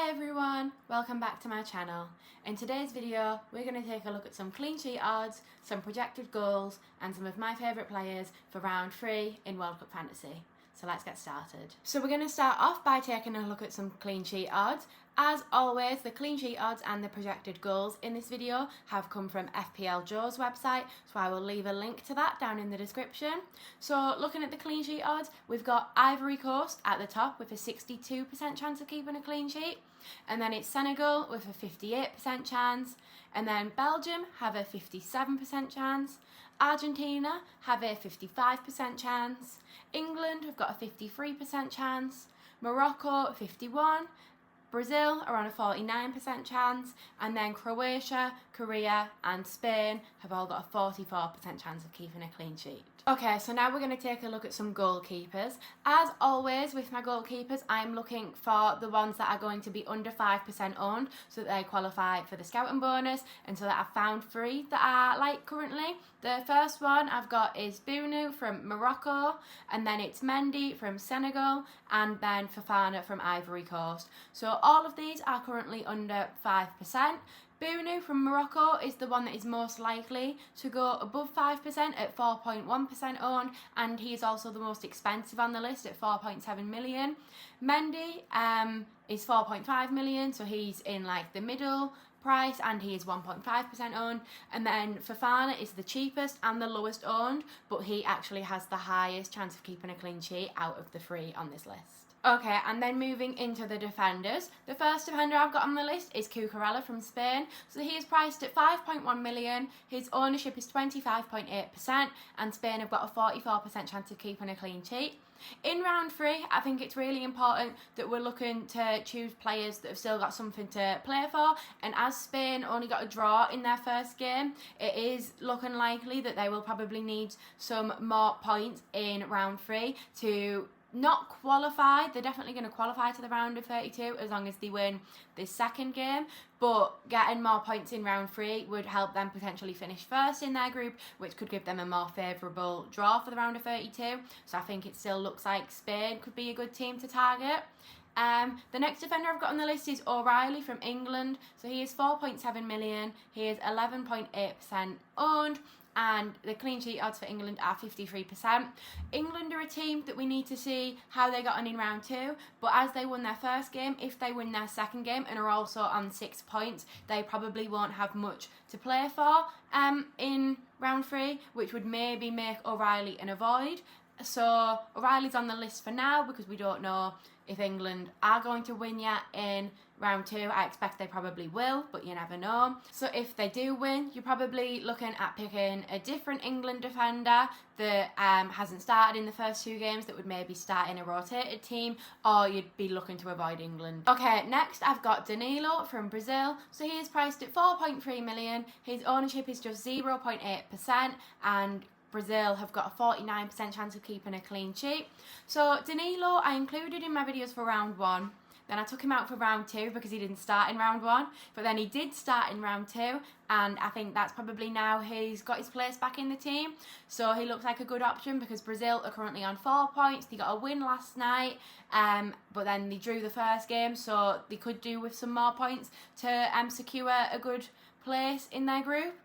Hi everyone, welcome back to my channel. In today's video we're going to take a look at some clean sheet odds, some projected goals and some of my favourite players for round 3 in World Cup Fantasy. So let's get started. So we're going to start off by taking a look at some clean sheet odds. As always, the clean sheet odds and the projected goals in this video have come from FPL Joe's website, so I will leave a link to that down in the description. So looking at the clean sheet odds, we've got Ivory Coast at the top with a 62% chance of keeping a clean sheet, and then it's Senegal with a 58% chance, and then Belgium have a 57% chance, Argentina have a 55% chance, England have got a 53% chance, Morocco 51%, Brazil are on a 49% chance, and then Croatia, Korea and Spain have all got a 44% chance of keeping a clean sheet. Okay, so now we're going to take a look at some goalkeepers. As always with my goalkeepers, I'm looking for the ones that are going to be under 5% owned so that they qualify for the scouting bonus, and so that I've found 3 that I like currently. The first one I've got is Bounou from Morocco, and then it's Mendy from Senegal, and then Fofana from Ivory Coast. So all of these are currently under 5%. Bounou from Morocco is the one that is most likely to go above 5% at 4.1% owned, and he is also the most expensive on the list at 4.7 million. Mendy is 4.5 million, so he's in like the middle price, and he is 1.5% owned. And then Fofana is the cheapest and the lowest owned, but he actually has the highest chance of keeping a clean sheet out of the 3 on this list. Okay, and then moving into the defenders. The first defender I've got on the list is Cucurella from Spain. So he is priced at 5.1 million. His ownership is 25.8%, and Spain have got a 44% chance of keeping a clean sheet. In round 3, I think it's really important that we're looking to choose players that have still got something to play for, and as Spain only got a draw in their first game, it is looking likely that they will probably need some more points in round 3 to not qualify. They're definitely going to qualify to the round of 32 as long as they win this second game, but getting more points in round 3 would help them potentially finish first in their group, which could give them a more favourable draw for the round of 32. So I think it still looks like Spain could be a good team to target. The next defender I've got on the list is O'Reilly from England. So he is 4.7 million, he is 11.8% owned, and the clean sheet odds for England are 53%. England are a team that we need to see how they got on in round 2, but as they won their first game, if they win their second game and are also on 6 points, they probably won't have much to play for in round 3, which would maybe make O'Reilly an avoid. So O'Reilly's on the list for now because we don't know if England are going to win yet in round 2. I expect they probably will, but you never know. So if they do win, you're probably looking at picking a different England defender that hasn't started in the first 2 games, that would maybe start in a rotated team, or you'd be looking to avoid England. Okay, next I've got Danilo from Brazil. So he is priced at 4.3 million. His ownership is just 0.8%, and Brazil have got a 49% chance of keeping a clean sheet. So Danilo I included in my videos for round 1. Then I took him out for round 2 because he didn't start in round 1. But then he did start in round 2, and I think that's probably now he's got his place back in the team. So he looks like a good option because Brazil are currently on 4 points. They got a win last night, but then they drew the first game, so they could do with some more points to secure a good place in their group.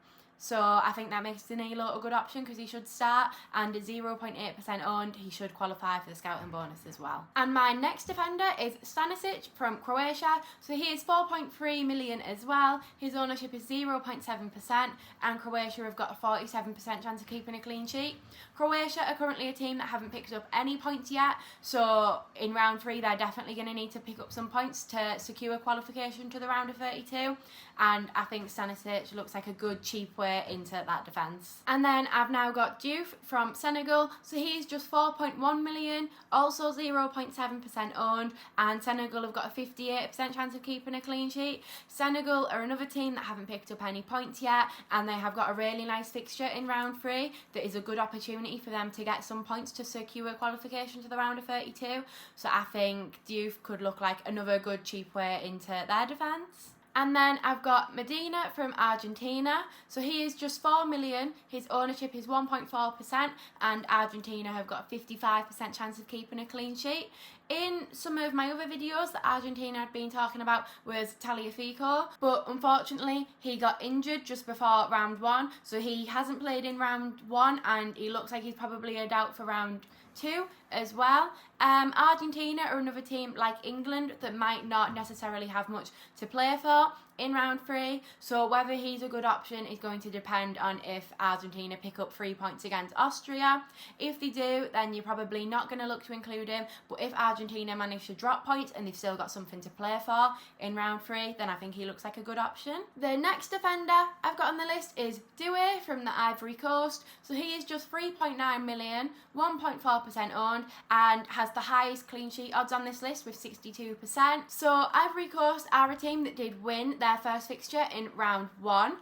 So I think that makes Danilo a good option because he should start, and at 0.8% owned, he should qualify for the scouting bonus as well. And my next defender is Stanisic from Croatia. So he is 4.3 million as well. His ownership is 0.7%, and Croatia have got a 47% chance of keeping a clean sheet. Croatia are currently a team that haven't picked up any points yet, so in round 3 they're definitely going to need to pick up some points to secure qualification to the round of 32, and I think Stanisic looks like a good cheap way into that defence. And then I've now got Diouf from Senegal. So he's just 4.1 million, also 0.7% owned, and Senegal have got a 58% chance of keeping a clean sheet. Senegal are another team that haven't picked up any points yet, and they have got a really nice fixture in round 3 that is a good opportunity for them to get some points to secure qualification to the round of 32. So I think Diouf could look like another good cheap way into their defence. And then I've got Medina from Argentina. So he is just 4 million. His ownership is 1.4%, and Argentina have got a 55% chance of keeping a clean sheet. In some of my other videos that Argentina had been talking about was Tagliafico, but unfortunately he got injured just before round 1, so he hasn't played in round 1, and he looks like he's probably a doubt for round 2 as well. Argentina are another team like England that might not necessarily have much to play for in round 3, so whether he's a good option is going to depend on if Argentina pick up 3 points against Austria. If they do, then you're probably not going to look to include him, but if Argentina manage to drop points and they've still got something to play for in round 3, then I think he looks like a good option. The next defender I've got on the list is Doué from the Ivory Coast. So he is just 3.9 million, 1.4% owned, and has the highest clean sheet odds on this list with 62%. So Ivory Coast are a team that did win their first fixture in round 1,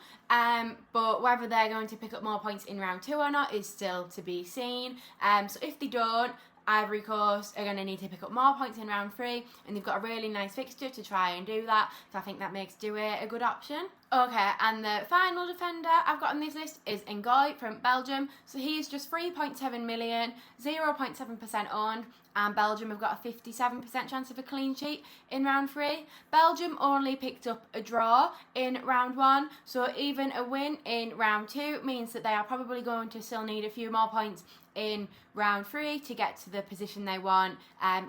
but whether they're going to pick up more points in round 2 or not is still to be seen. So if they don't, Ivory Coast are going to need to pick up more points in round 3, and they've got a really nice fixture to try and do that, so I think that makes Doué a good option. Okay, and the final defender I've got on this list is Ngoy from Belgium. So he is just 3.7 million, 0.7% owned, and Belgium have got a 57% chance of a clean sheet in round 3. Belgium only picked up a draw in round 1, so even a win in round 2 means that they are probably going to still need a few more points in round 3 to get to the position they want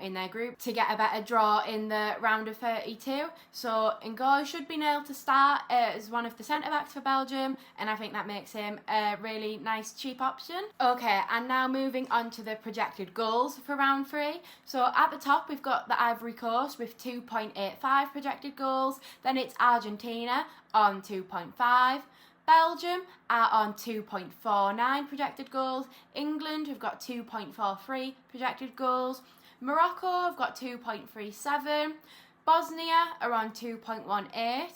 in their group, to get a better draw in the round of 32. So Ngoy should be nailed to start as one of the centre-backs for Belgium, and I think that makes him a really nice cheap option. Okay, and now moving on to the projected goals for round 3. So at the top we've got the Ivory Coast with 2.85 projected goals, then it's Argentina on 2.5, Belgium are on 2.49 projected goals, England have got 2.43 projected goals, Morocco have got 2.37, Bosnia are on 2.18,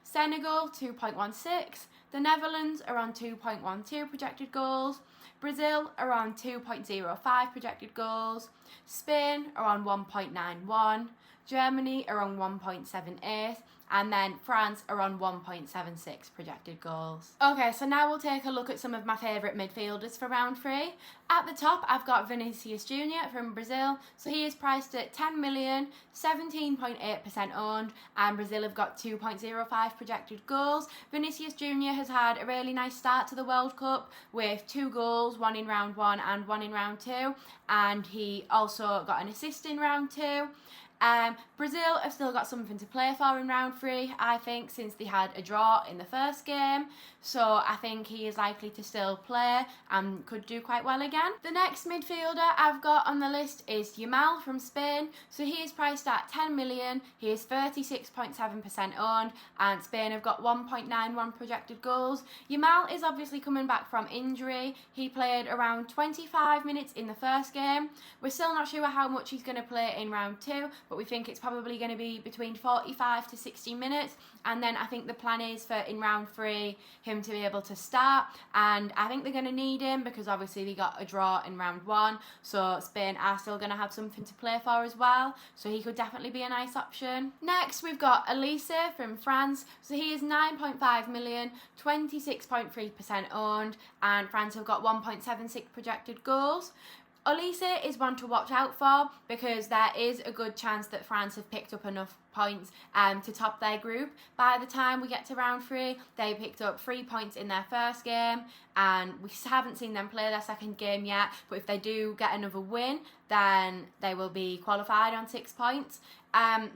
Senegal 2.16, the Netherlands are on 2.12 projected goals, Brazil are on 2.05 projected goals, Spain are on 1.91, Germany are on 1.78, and then France are on 1.76 projected goals. Okay, so now we'll take a look at some of my favourite midfielders for round 3. At the top, I've got Vinicius Junior from Brazil. So he is priced at 10 million, 17.8% owned, and Brazil have got 2.05 projected goals. Vinicius Junior has had a really nice start to the World Cup with 2 goals, one in round 1 and one in round 2, and he also got an assist in round 2. Brazil have still got something to play for in round 3, I think, since they had a draw in the first game. So I think he is likely to still play and could do quite well again. The next midfielder I've got on the list is Yamal from Spain. So he is priced at 10 million. He is 36.7% owned, and Spain have got 1.91 projected goals. Yamal is obviously coming back from injury. He played around 25 minutes in the first game. We're still not sure how much he's going to play in round 2, but we think it's probably going to be between 45 to 60 minutes, and then I think the plan is for in round 3 him to be able to start, and I think they're going to need him because obviously they got a draw in round 1, so Spain are still going to have something to play for as well, so he could definitely be a nice option. Next we've got Elise from France. So he is 9.5 million, 26.3% owned, and France have got 1.76 projected goals. Elise is one to watch out for because there is a good chance that France have picked up enough points to top their group. By the time we get to round 3, they picked up 3 points in their first game, and we haven't seen them play their second game yet, but if they do get another win, then they will be qualified on 6 points.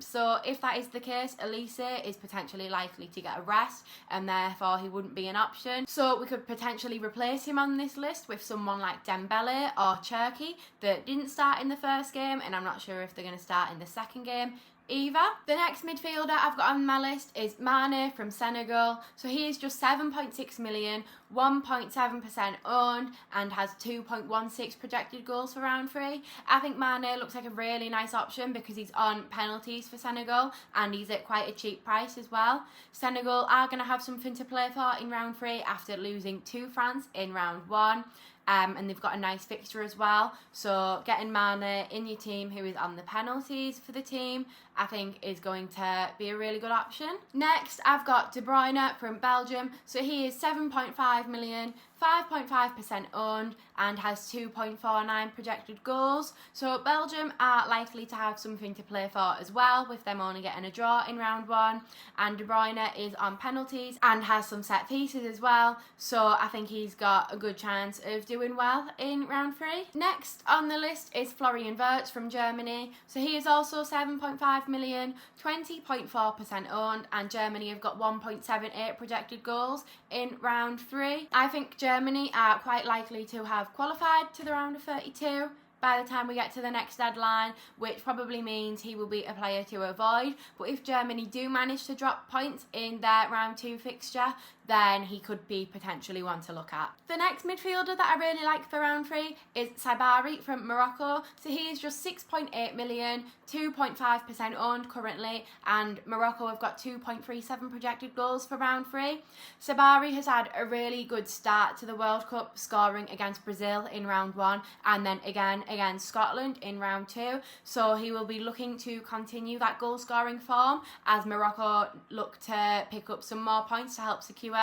So if that is the case, Elise is potentially likely to get a rest, and therefore he wouldn't be an option. So we could potentially replace him on this list with someone like Dembele or Cherki that didn't start in the first game, and I'm not sure if they're going to start in the second game either. The next midfielder I've got on my list is Mane from Senegal. So he is just 7.6 million, 1.7% owned and has 2.16 projected goals for round 3. I think Mane looks like a really nice option because he's on penalties for Senegal and he's at quite a cheap price as well. Senegal are going to have something to play for in round 3 after losing to France in round 1. And they've got a nice fixture as well. So getting Mane in your team, who is on the penalties for the team, I think is going to be a really good option. Next, I've got De Bruyne from Belgium. So he is 7.5 million, 5.5% owned and has 2.49 projected goals. So Belgium are likely to have something to play for as well, with them only getting a draw in round 1. And De Bruyne is on penalties and has some set pieces as well. So I think he's got a good chance of doing well in round 3. Next on the list is Florian Wirtz from Germany. So he is also 7.5 million, 20.4% owned, and Germany have got 1.78 projected goals in round 3. I think Germany are quite likely to have qualified to the round of 32 by the time we get to the next deadline, which probably means he will be a player to avoid. But if Germany do manage to drop points in their round 2 fixture, then he could be potentially one to look at. The next midfielder that I really like for round 3 is Saibari from Morocco. So he is just 6.8 million, 2.5% owned currently, and Morocco have got 2.37 projected goals for round 3. Saibari has had a really good start to the World Cup, scoring against Brazil in round 1 and then again against Scotland in round 2. So he will be looking to continue that goal scoring form as Morocco look to pick up some more points to help secure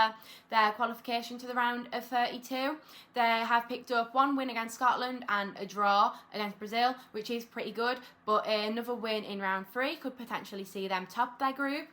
their qualification to the round of 32. They have picked up 1 win against Scotland and a draw against Brazil, which is pretty good, but another win in round 3 could potentially see them top their group.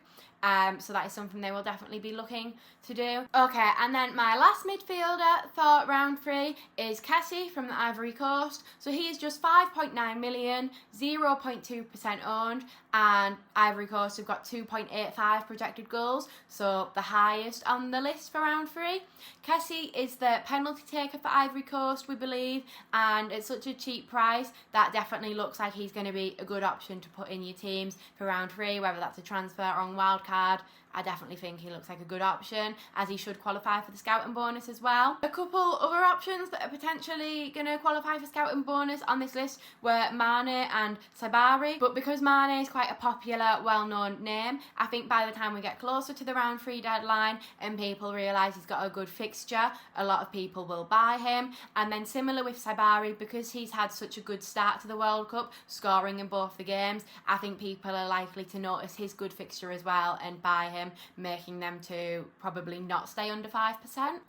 So that is something they will definitely be looking to do. Okay, and then my last midfielder for round 3 is Kessie from the Ivory Coast. So he is just 5.9 million, 0.2% owned, and Ivory Coast have got 2.85 projected goals, so the highest on the list for round 3. Kessie is the penalty taker for Ivory Coast, we believe, and at such a cheap price that definitely looks like he's going to be a good option to put in your teams for round 3, whether that's a transfer or on wildcard. I definitely think he looks like a good option, as he should qualify for the scouting bonus as well. A couple other options that are potentially going to qualify for scouting bonus on this list were Mane and Saibari, but because Mane is quite a popular, well-known name, I think by the time we get closer to the round 3 deadline and people realise he's got a good fixture, a lot of people will buy him. And then similar with Saibari, because he's had such a good start to the World Cup, scoring in both the games, I think people are likely to notice his good fixture as well and buy him, making them to probably not stay under 5%.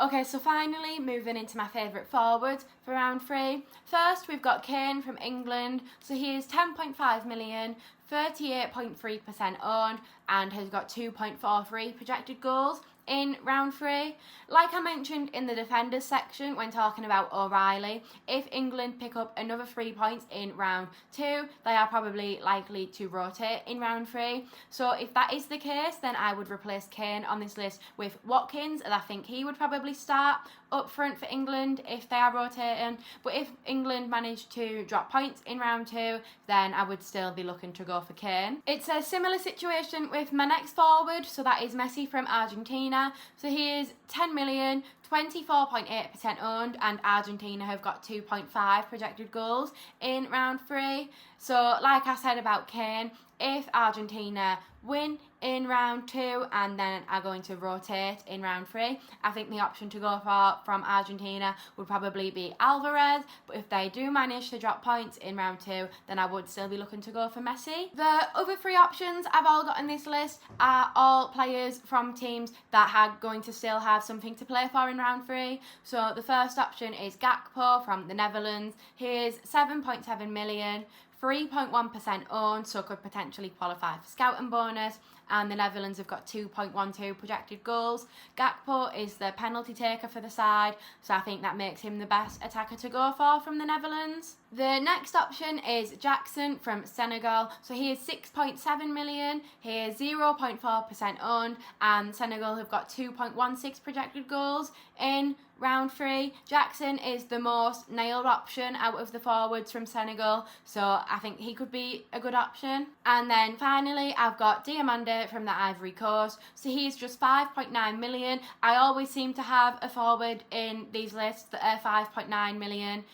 Okay, so finally moving into my favourite forwards for round 3. First, we've got Kane from England. So he is 10.5 million, 38.3% owned, and has got 2.43 projected goals in round 3. Like I mentioned in the defenders section when talking about O'Reilly, if England pick up another 3 points in round 2, they are probably likely to rotate in round 3. So if that is the case, then I would replace Kane on this list with Watkins, and I think he would probably start up front for England if they are rotating. But if England manage to drop points in round 2, then I would still be looking to go for Kane. It's a similar situation with my next forward, so that is Messi from Argentina. So he is 10 million, 24.8% owned, and Argentina have got 2.5 projected goals in round 3. So like I said about Kane, if Argentina win in round 2 and then are going to rotate in round 3, I think the option to go for from Argentina would probably be Alvarez. But if they do manage to drop points in round 2, then I would still be looking to go for Messi. The other 3 options I've all got on this list are all players from teams that are going to still have something to play for in round 3. So the first option is Gakpo from the Netherlands. He is 7.7 million, 3.1% owned, so could potentially qualify for scouting bonus, and the Netherlands have got 2.12 projected goals. Gakpo is the penalty taker for the side, so I think that makes him the best attacker to go for from the Netherlands. The next option is Jackson from Senegal. So he is 6.7 million, he is 0.4% owned, and Senegal have got 2.16 projected goals in round 3. Jackson is the most nailed option out of the forwards from Senegal, so I think he could be a good option. And then finally, I've got Diomande Diamande from the Ivory Coast. So he's just 5.9 million. I always seem to have a forward in these lists that are 5.9 million.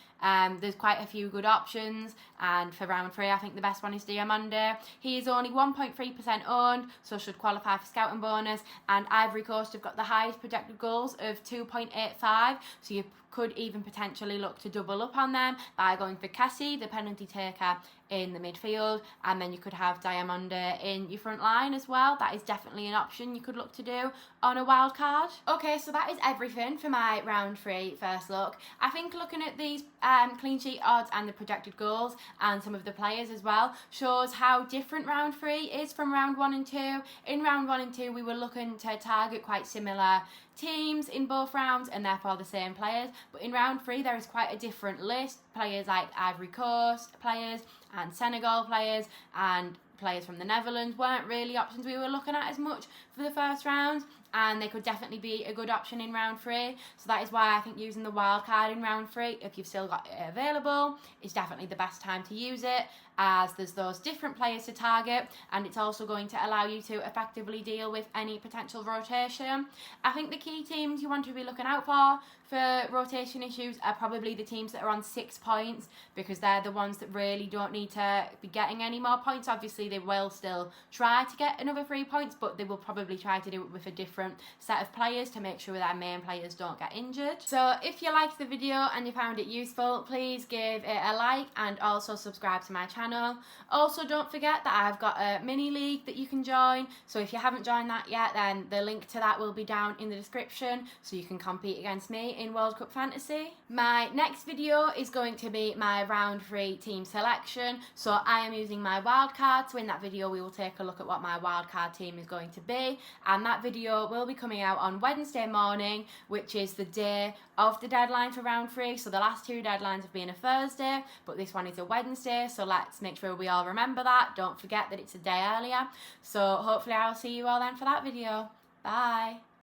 There's quite a few good options, and for round 3 I think the best one is Diamande. He is only 1.3% owned, so should qualify for scouting bonus, and Ivory Coast have got the highest projected goals of 2.85, so you could even potentially look to double up on them by going for Kessie, the penalty taker, in the midfield, and then you could have Diamande in your front line as well. That is definitely an option you could look to do on a wild card. Okay, so that is everything for my round 3 first look. I think looking at these clean sheet odds and the projected goals and some of the players as well shows how different round 3 is from round 1 and 2. In round 1 and 2 we were looking to target quite similar teams in both rounds and therefore the same players, but in round 3 there is quite a different list. Players like Ivory Coast players and Senegal players and players from the Netherlands weren't really options we were looking at as much for the first round, and they could definitely be a good option in round 3. So that is why I think using the wild card in round 3, if you've still got it available, is definitely the best time to use it, as there's those different players to target, and it's also going to allow you to effectively deal with any potential rotation. I think the key teams you want to be looking out for rotation issues are probably the teams that are on 6 points, because they're the ones that really don't need to be getting any more points. Obviously they will still try to get another 3 points, but they will probably try to do it with a different set of players to make sure their main players don't get injured. So if you liked the video and you found it useful, please give it a like and also subscribe to my channel. Also, don't forget that I've got a mini league that you can join, so if you haven't joined that yet, then the link to that will be down in the description, so you can compete against me in World Cup Fantasy. My next video is going to be my round 3 team selection, so I am using my wildcard. So in that video we will take a look at what my wildcard team is going to be, and that video will be coming out on Wednesday morning, which is the day of the deadline for round 3. So the last 2 deadlines have been a Thursday, but this one is a Wednesday, so let's make sure we all remember that. Don't forget that it's a day earlier. So hopefully I'll see you all then for that video. Bye.